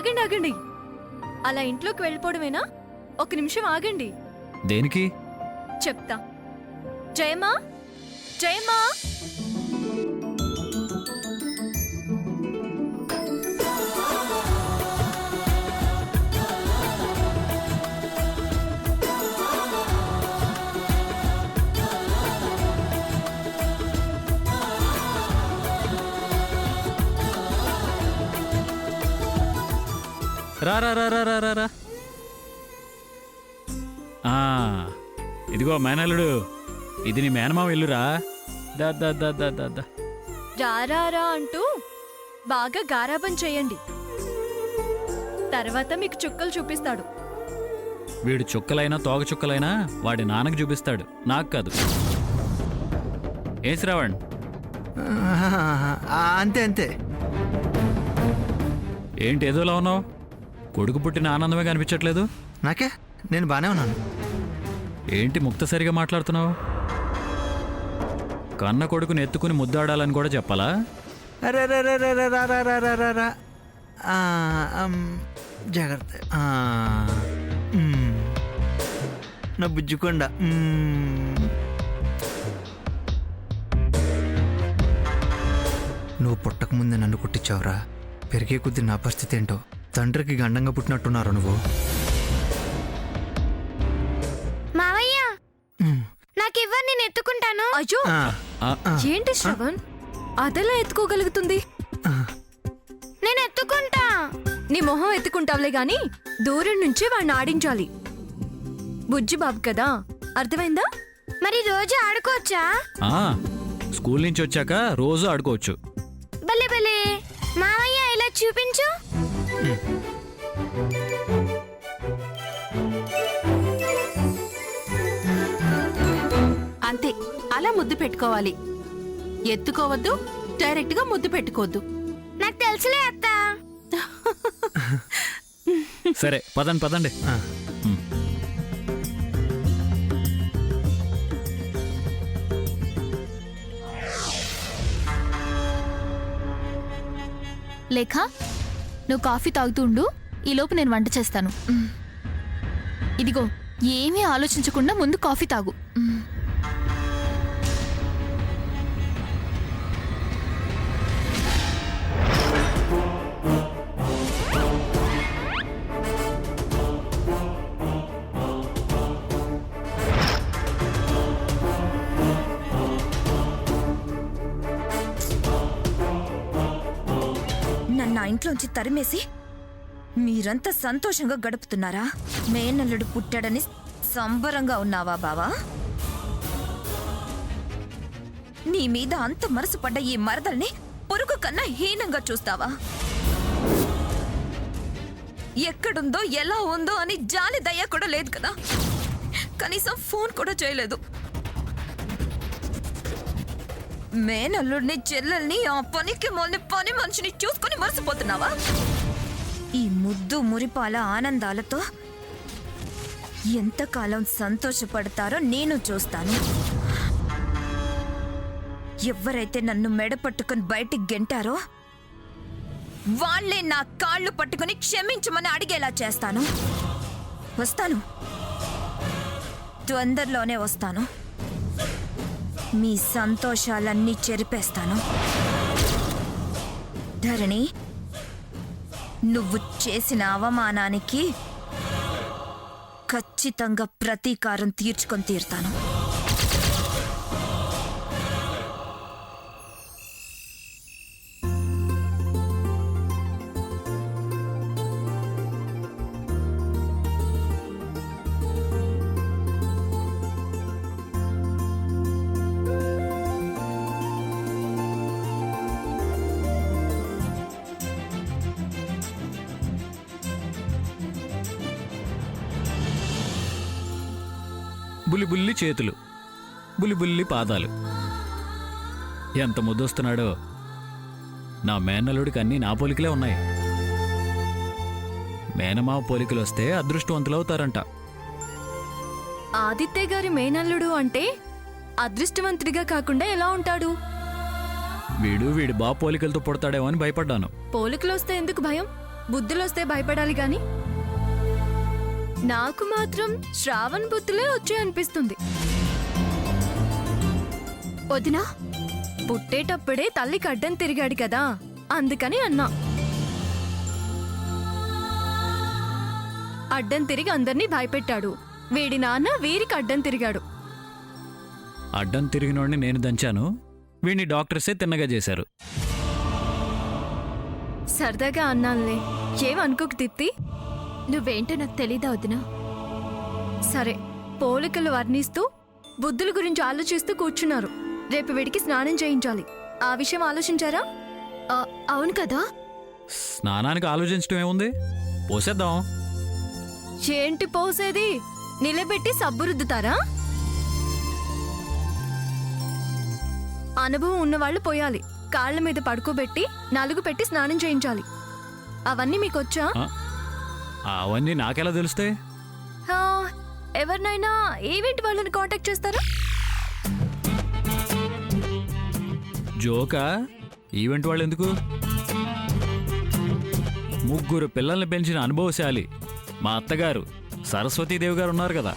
ఆగండి ఆగండి, అలా ఇంట్లోకి వెళ్ళిపోవడమేనా? ఒక నిమిషం ఆగండి, దేనికి? చెప్తా. జయమా, జయమా. రా రా రా రా రా రా. ఇదిగో మేనల్లుడు, ఇది నీ మేనమావ ఇల్లురా. దా దా దా దా దా దా. రారారా అంటూ బాగా గారాబం చేయండి, తర్వాత మీకు చుక్కలు చూపిస్తాడు. వీడు చుక్కలైనా తోక చుక్కలైనా వాడి నాన్నకు చూపిస్తాడు, నాకు కాదు. ఏ శ్రావణ్? అంతే అంతే. ఏంటి ఏదోలా ఉన్నావు? కొడుకు పుట్టిన ఆనందమే కనిపించట్లేదు. నాకే, నేను బానే ఉన్నాను. ఏంటి ముక్తసరిగా మాట్లాడుతున్నావు? కన్న కొడుకుని ఎత్తుకుని ముద్దాడాలని కూడా చెప్పాలా? అరే జాగ్రత్త. నా బుజ్జుకొండ. నువ్వు పుట్టకముందే నన్ను కొట్టించావురా. పెరిగే కొద్ది నా పరిస్థితి ఏంటో. తండ్రికి గండంగా పుట్టినట్టున్నారు నువ్వు. మావయ్య, నాకివ్వరు, నేను ఎత్తుకుంటాను. అయ్యో, ఏంటి శ్రవణ్ అదెలా ఎత్తుకోగలుగుతుంది? నేను ఎత్తుకుంటా. నీ మొహం ఎత్తుకుంటావులే గాని దూరం నుంచే వాడిని ఆడించాలి. బుజ్జి బాబు కదా, అర్థమైందా? మరి రోజు ఆడుకోవచ్చా? స్కూల్ నుంచి వచ్చాక రోజు ఆడుకోవచ్చు. భలే భలే. మావయ్య, ఇలా చూపించు. అంతే, అలా ముద్దు పెట్టుకోవాలి. ఎత్తుకోవద్దు, డైరెక్ట్ గా ముద్దు పెట్టుకోవద్దు. నాకు తెలుసులే అత్త. సరే పదండి పదండి. లేఖ, నువ్వు కాఫీ తాగుతూ ఉండు, ఈలోపు నేను వంట చేస్తాను. ఇదిగో, ఏమీ ఆలోచించకుండా ముందు కాఫీ తాగు. నన్ను ఇంట్లోంచి తరిమేసి మీరంతా సంతోషంగా గడుపుతున్నారా? మేనల్లుడు పుట్టాడని సంబరంగా ఉన్నావా బావా? నీ మీద అంత మనసు పడ్డ ఈ మరదల్ని పొరుగు కన్నా హీనంగా చూస్తావా? ఎక్కడుందో ఎలా ఉందో అని జాలి దయ కూడా లేదు కదా, కనీసం ఫోన్ కూడా చేయలేదు. మేనల్లుడిని, చెల్లెల్ని, ఆ పనికి మొన్న పని మనిషిని చూసుకొని మర్చిపోతున్నావా? ఈ ముద్దు మురిపాల ఆనందాలతో ఎంతకాలం సంతోషపడతారో నేను చూస్తాను. ఎవరైతే నన్ను మెడ పట్టుకుని బయటికి గెంటారో వాళ్లే నా కాళ్ళు పట్టుకుని క్షమించమని అడిగేలా చేస్తాను. వస్తాను, తొందరలోనే వస్తాను. మీ సంతోషాలన్నీ చెరిపేస్తాను. ధరణి, నువ్వు చేసిన అవమానానికి ఖచ్చితంగా ప్రతీకారం తీర్చుకొని తీరుతాను. బుల్లి బుల్లి చేతులు, బుల్లి బుల్లి పాదాలు. ఎంత ముద్దొస్తున్నాడో. నా మేనల్లుడికి అన్నీ నా పోలికలే ఉన్నాయి. మేనమావ పోలికలు వస్తే అదృష్టవంతులవుతారంట. ఆదిత్య గారి మేనల్లుడు అంటే అదృష్టవంతుడిగా కాకుండా ఎలా ఉంటాడు? వీడు వీడి బాబు పోలికలతో పుడతాడేమో అని భయపడ్డాను. పోలికలొస్తే ఎందుకు భయం? బుద్ధులొస్తే భయపడాలి గాని నాకు మాత్రం శ్రావణ్ బుద్ధులే వచ్చాయనిపిస్తుంది. వదినా పుట్టేటప్పుడే తల్లికి అడ్డం తిరిగాడు కదా, అందుకని అన్నా. అడ్డం తిరిగి అందర్నీ భయపెట్టాడు. వీడి నాన్న వీరికి అడ్డం తిరిగాడు. అడ్డం తిరిగినోడిని నేను దంచాను, వీడిని డాక్టర్సే తిన్నగా చేశారు. సరదాగా అన్నానులే, ఏమనుకోకు దీప్తి. నువ్వేంటో నాకు తెలీదా వదినా? సరే, పోలికలు వర్ణిస్తూ బుద్ధుల గురించి ఆలోచిస్తూ కూర్చున్నారు. రేపు వీడికి స్నానం చేయించాలి. ఆ విషయం ఆలోచించారా? అవును కదా. స్నానానికి ఆలోచించడం ఏముంది, పోసేద్దాం. ఏంటి పోసేది? నిలబెట్టి సబ్బు రుద్దుతారా? అనుభవం ఉన్నవాళ్లు పోయాలి. కాళ్ల మీద పడుకోబెట్టి నలుగు పెట్టి స్నానం చేయించాలి. అవన్నీ మీకొచ్చా? ఆ, అవన్నీ నాకెలా తెలుస్తాయి? ఎవరినైనా ఈవెంట్ వాళ్ళని కాంటాక్ట్ చేస్తారా? జోకా? ఈవెంట్ వాళ్ళు ఎందుకు? ముగ్గురు పిల్లల్ని పెంచిన అనుభవశాలి మా అత్తగారు సరస్వతీదేవి గారు ఉన్నారు కదా.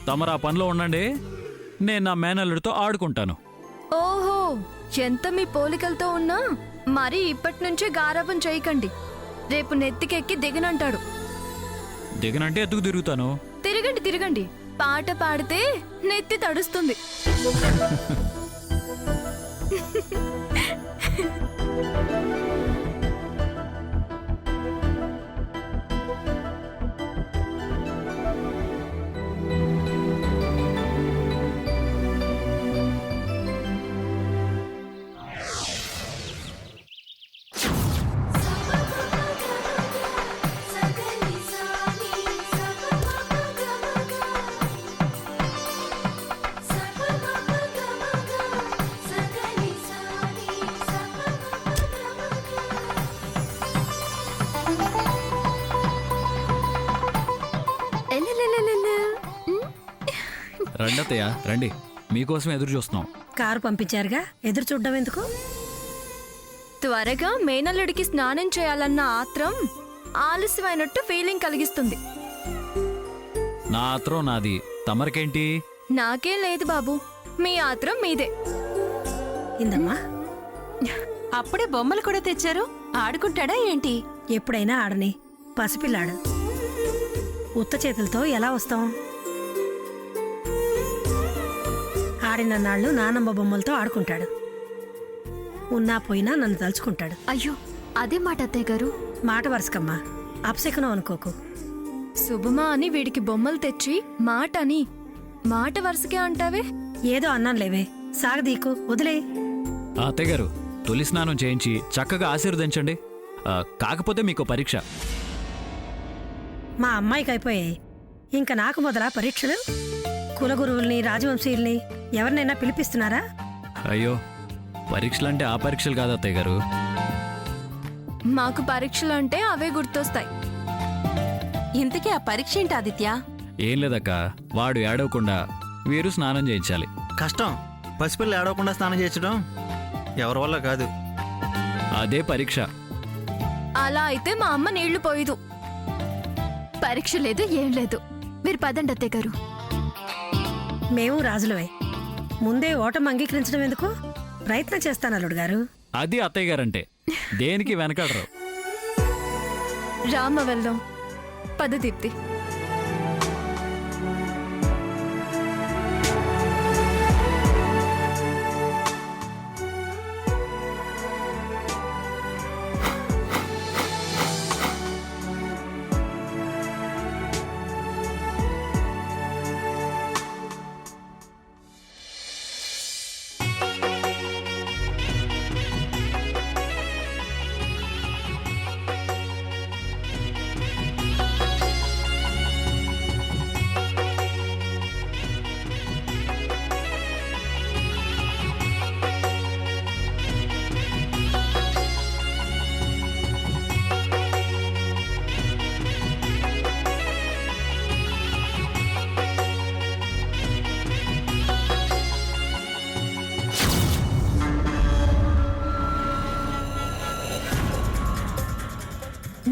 తమరు ఆ పనిలో ఉండండి, నేను నా మేనల్లుడితో ఆడుకుంటాను. ఓహో, ఎంత మీ పోలికలతో ఉన్నా మరి ఇప్పటి నుంచే గారాబం చేయకండి. రేపు నెత్తికెక్కి దిగనంటాడు. దిగనంటే ఎత్తుకు తిరుగుతాను. తిరగండి తిరగండి, పాట పాడితే నెత్తి తడుస్తుంది. రండి అత్తయ్య రండి, మీకోసం ఎదురు చూస్తున్నాం. కారు పంపించారుగా, ఎదురు చూడడం ఎందుకు? త్వరగా మేనల్లుడికి స్నానం చేయాలన్న ఆత్రం ఆలస్యమైనట్టు ఫీలింగ్ కలిగిస్తుంది. నా ఆత్రం నాది, తమరికేంటి? నాకేం లేదు బాబు, మీ ఆత్రం మీదే. ఇందమ్మా, అప్పుడే బొమ్మలు కూడా తెచ్చారు, ఆడుకుంటాడా ఏంటి? ఎప్పుడైనా ఆడని పసిపిల్లాడు, ఉత్త చేతులతో ఎలా వస్తాం? ఆడిన నాళ్ళు నానమ్మ బొమ్మలతో ఆడుకుంటాడు. ఉన్నా పోయినా నన్ను తలుచుకుంటాడు. అయ్యో, అదే మాట అత్తయ్య గారు. మాట వరుసకమ్మా, అపశకునం అనుకోకు. శుభమా అని వీడికి బొమ్మలు తెచ్చి మాట అని మాట వరుసకే అంటావే. ఏదో అన్నాను లేవే, సాగదీకు, వదిలే. ఆ అత్తయ్య గారు, తొలి స్నానం చేయించి చక్కగా ఆశీర్వదించండి. కాకపోతే మీకు పరీక్ష. మా అమ్మాయికి అయిపోయాయి, ఇంకా నాకు మొదలా పరీక్షలు? కులగురువుల్ని, రాజవంశీయుల్ని ఎవరినైనా పిలిపిస్తున్నారా? అయ్యో, పరీక్షలంటే ఆ పరీక్షలు కాదు అత్తయ్య గారు. మాకు పరీక్షలు అంటే అవే గుర్తొస్తాయి. ఇంతకీ ఆ పరీక్ష ఏంటి ఆదిత్య? ఏం లేదక్క, వాడు ఏడవకుండా వీరు స్నానం చేయించాలి. కష్టం, పసిపిల్ల ఏడవకుండా స్నానం చేయించడం ఎవరి వల్ల కాదు. అదే పరీక్ష. అలా అయితే మా అమ్మ నీళ్లు పోయదు. పరీక్ష లేదు, ఏం లేదు. మీరు పదండి అత్తయ్య గారు. మేము రాజులవే, ముందే ఓటమి అంగీకరించడం ఎందుకు? ప్రయత్నం చేస్తాను అల్లుడు గారు. అది అత్తయ్య గారంటే, దేనికి వెనకాడరు. రామ వెళ్దాం, పద దీప్తి.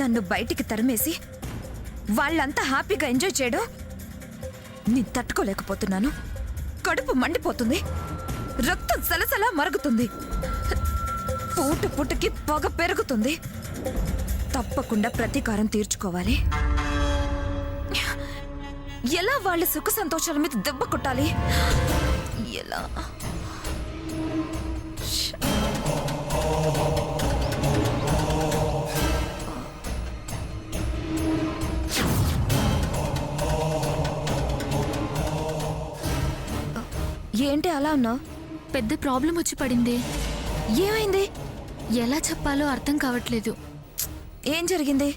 నన్ను బయటికి తరిమేసి వాళ్ళంతా హ్యాపీగా ఎంజాయ్ చేయడం నేను తట్టుకోలేకపోతున్నాను. కడుపు మండిపోతుంది, రక్తం సలసలా మరుగుతుంది, పూట పుట్టకి పొగ పెరుగుతుంది. తప్పకుండా ప్రతీకారం తీర్చుకోవాలి. ఎలా వాళ్ళ సుఖ సంతోషాల మీద దెబ్బ కొట్టాలి? ఎలా? ఏంటి అలా ఉన్నావు? పెద్ద ప్రాబ్లం వచ్చి పడింది. ఏమైంది? ఎలా చెప్పాలో అర్థం కావట్లేదు. ఏం జరిగింది?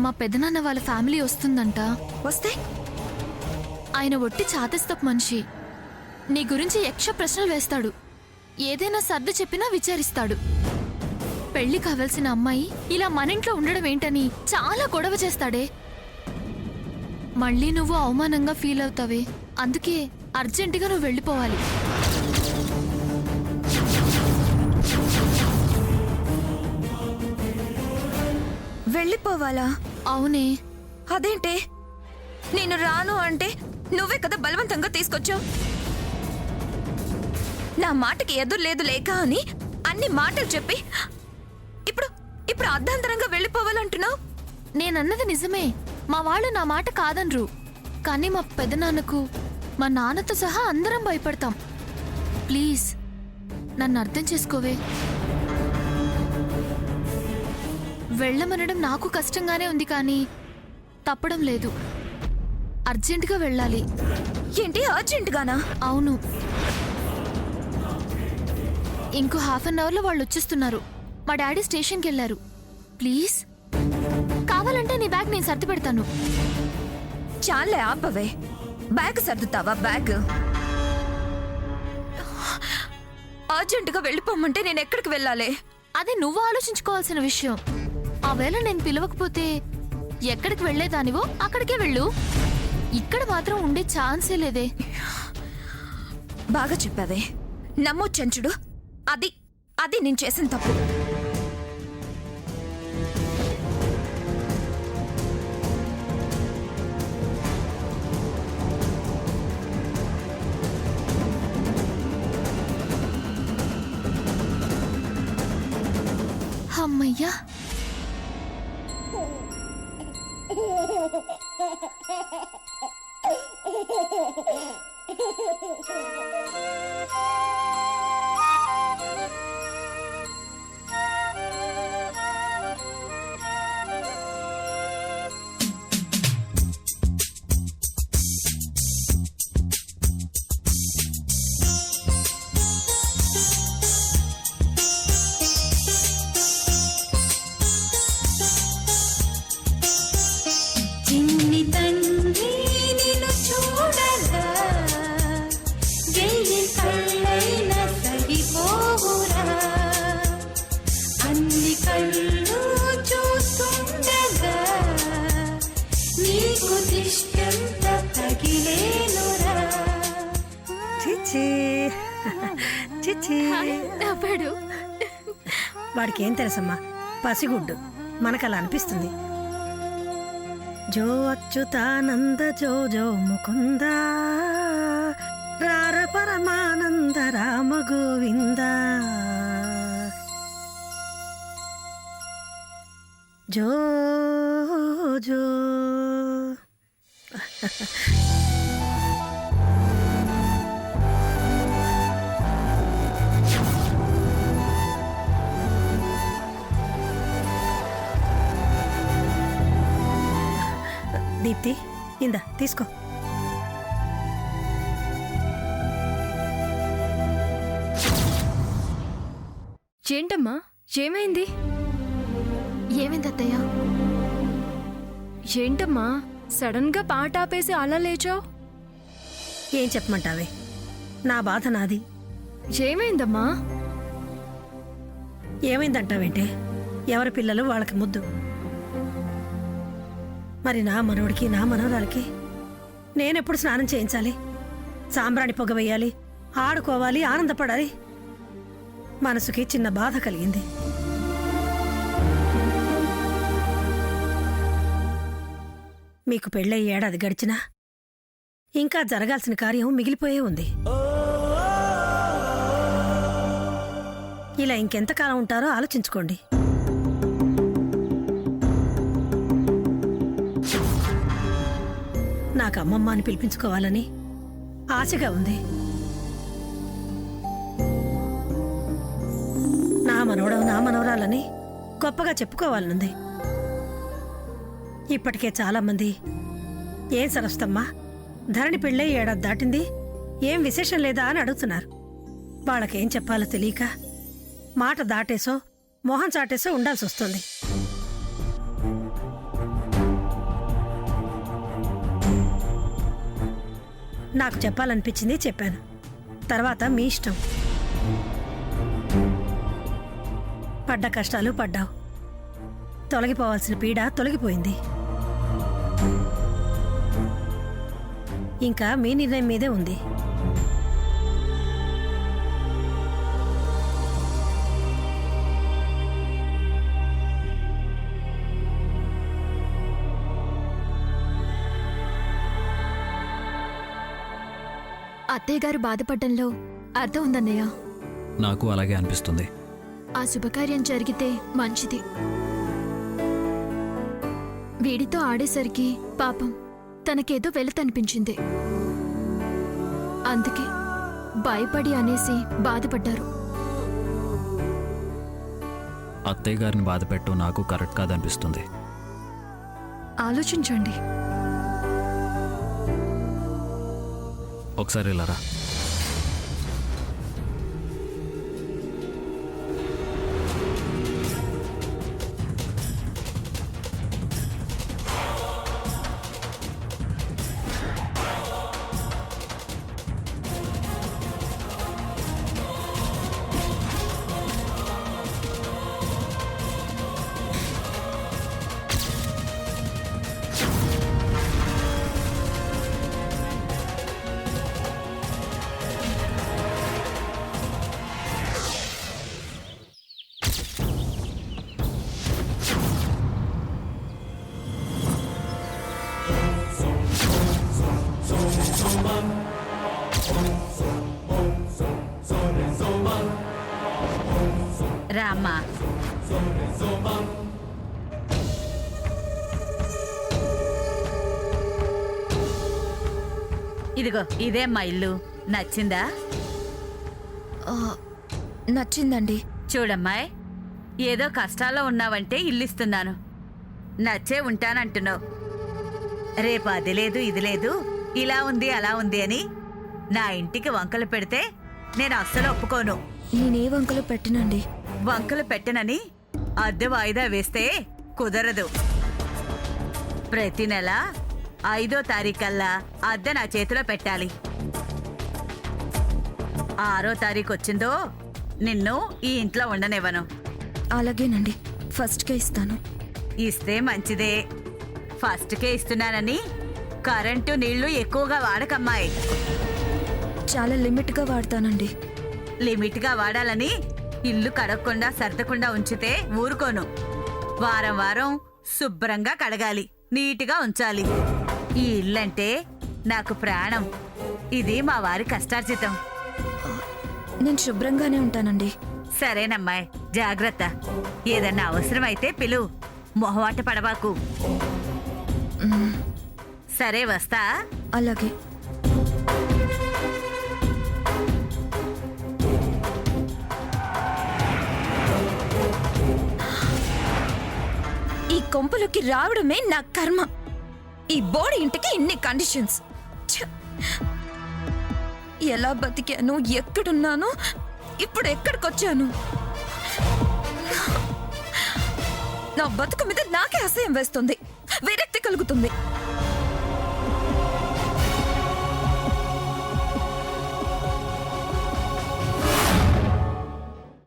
మా పెదనాన్న వాళ్ళ ఫ్యామిలీ వస్తుందంట. వస్తే ఆయన ఒట్టి చాతస్తపు మనిషి. నీ గురించి యక్ష ప్రశ్నలు వేస్తాడు. ఏదైనా సర్ది చెప్పినా విచారిస్తాడు. పెళ్లి కావాల్సిన అమ్మాయి ఇలా మన ఇంట్లో ఉండడం ఏంటని చాలా గొడవ చేస్తాడే. మళ్ళీ నువ్వు అవమానంగా ఫీల్ అవుతావే. అందుకే అర్జెంటుగా నువ్వు వెళ్ళిపోవాలి. వెళ్ళిపోవాలా? అవునే. అదేంటే? నేను రాను అంటే నువ్వే కదా బలవంతంగా తీసుకొచ్చావు. నా మాటకి ఎదురు లేదు లేక అని అన్ని మాటలు చెప్పి ఇప్పుడు ఇప్పుడు అర్ధాంతరంగా వెళ్ళిపోవాలంటున్నావు. నేనన్నది నిజమే. మా వాళ్ళు నా మాట కాదనరు. కానీ మా పెదనాన్నకు మా నాన్నతో సహా అందరం భయపడతాం. ప్లీజ్ నన్ను అర్థం చేసుకోవే. వెళ్ళమనడం నాకు కష్టంగానే ఉంది, కానీ తప్పడం లేదు. అర్జెంటుగా వెళ్ళాలి. ఏంటి అర్జెంటుగానా? అవును. ఇంకో హాఫ్ అన్ అవర్లో వాళ్ళు వచ్చేస్తున్నారు. మా డాడీ స్టేషన్కి వెళ్ళారు. ప్లీజ్ కావాలంటే నీ బ్యాగ్ నేను సర్ది పెడతాను. చాలే ఆపవే. బ్యాగ్ సర్దుతావా? బ్యాగ్ అర్జెంటుగా వెళ్ళిపోమంటే నేను ఎక్కడికి వెళ్ళాలి? అది నువ్వు ఆలోచించుకోవాల్సిన విషయం. ఆ వేళ నేను పిలవకపోతే ఎక్కడికి వెళ్లేదానివో అక్కడికే వెళ్ళు. ఇక్కడ మాత్రం ఉండే ఛాన్సే లేదే. బాగా చెప్పావే. నమ్మొచ్చంచుడు. అది అది నేను చేసిన తప్పు. అమ్మయ్యా. చిన్ని తండ్రి నిన్ను చూడగా వెయ్యి కళ్ళైన సరిపోవురా. అన్ని కళ్ళు చూస్తుండగా నీకు దిష్టంత తగిలేనురా. చిచ్చి చిచ్చి. నవ్వాడు. వాడికి ఏం తెలుసమ్మా, పసిగుడ్డు. మనకలా అనిపిస్తుంది. జో అచ్యుతానంద జో జో ముకుంద రార పరమానంద రామ గోవింద. జో జో. దీప్తి, ఇందా తీసుకో. ఏంటమ్మా, ఏమైంది? ఏమైంది అత్తయ్య? ఏంటమ్మా సడన్ గా పాట ఆపేసి అలా లేచావు? ఏం చెప్పమంటావే, నా బాధ నాది. ఏమైందమ్మా? ఏమైందంటావేంటే? ఎవరి పిల్లలు వాళ్ళకి ముద్దు. మరి నా మనవడికి నా మనవరాలకి నేనెప్పుడు స్నానం చేయించాలి? సాంబ్రాణి పొగ వేయాలి, ఆడుకోవాలి, ఆనందపడాలి. మనసుకి చిన్న బాధ కలిగింది. మీకు పెళ్ళై ఏడాది గడిచినా ఇంకా జరగాల్సిన కార్యం మిగిలిపోయే ఉంది. ఇలా ఇంకెంతకాలం ఉంటారో ఆలోచించుకోండి. నాకు అమ్మమ్మ అని పిలిపించుకోవాలని ఆశగా ఉంది. నా మనవడం నా మనవరాలని గొప్పగా చెప్పుకోవాలనుంది. ఇప్పటికే చాలామంది ఏం సరస్తమ్మా ధరణి పెళ్ళై ఏడాది దాటింది, ఏం విశేషం లేదా అని అడుగుతున్నారు. వాళ్ళకేం చెప్పాలో తెలియక మాట దాటేసో మొహం చాటేసో ఉండాల్సి వస్తుంది. నాకు చెప్పాలనిపించింది చెప్పాను, తర్వాత మీ ఇష్టం. పడ్డ కష్టాలు పడ్డావు, తొలగిపోవాల్సిన పీడ తొలగిపోయింది. ఇంకా మీ నిర్ణయం మీదే ఉంది. అత్తయ్య గారు బాధపడ్డంలో అర్థం ఉందన్నయ్య. నాకు అలాగే అనిపిస్తుంది. ఆ శుభకార్యం జరిగితే మంచిది. వీడితో ఆడేసరికి పాపం తనకేదో వెలతనిపించింది. అందుకే భయపడి అనేసి బాధపడ్డారు. అత్తయ్య గారిని బాధ పెట్టడం నాకు కరెక్ట్ కాదనిపిస్తుంది. ఆలోచించండి. ఒకసారి ఇలా రా. రామ్మా. ఇదిగో ఇదే మా ఇల్లు. నచ్చిందా? నచ్చిందండి. చూడమ్మాయ్, ఏదో కష్టాల్లో ఉన్నావంటే ఇల్లిస్తున్నాను, నచ్చే ఉంటానంటున్నావు. రేపు అది లేదు ఇది లేదు, ఇలా ఉంది అలా ఉంది అని నా ఇంటికి వంకలు పెడితే నేను అస్సలు ఒప్పుకోను. నేనే వంకలు పెట్టినండి. వంకలు పెట్టనని అద్దె వాయిదా వేస్తే కుదరదు. ప్రతి నెల 5వ తారీఖల్లా అద్దె నా చేతిలో పెట్టాలి. 6వ తారీఖు వచ్చిందో నిన్ను ఈ ఇంట్లో ఉండనివ్వను. అలాగేనండి, ఫస్ట్కే ఇస్తాను. ఇస్తే మంచిదే. ఫస్ట్కే ఇస్తున్నానని కరెంటు నీళ్లు ఎక్కువగా వాడకమ్మాయి. చాలా లిమిట్గా వాడతానండి. లిమిట్గా వాడాలని ఇల్లు కడగకుండా సర్దకుండా ఉంచితే ఊరుకోను. వారం వారం శుభ్రంగా కడగాలి, నీటిగా ఉంచాలి. ఈ ఇల్లంటే నాకు ప్రాణం. ఇది మా వారి కష్టార్జితం. నేను శుభ్రంగానే ఉంటానండి. సరేనమ్మాయి, జాగ్రత్త. ఏదన్నా అవసరమైతే పిలువు, మొహమాట పడబాకు. సరే, వస్తా. అలాగే. ఈ కొంపలోకి రావడమే నా కర్మ. ఈ బోడి ఇంటికి ఇన్ని కండిషన్స్. ఎలా బతికాను, ఎక్కడున్నాను, ఇప్పుడు ఎక్కడికొచ్చాను? నా బతుకు మీద నాకే అసహ్యం వేస్తుంది, విరక్తి కలుగుతుంది.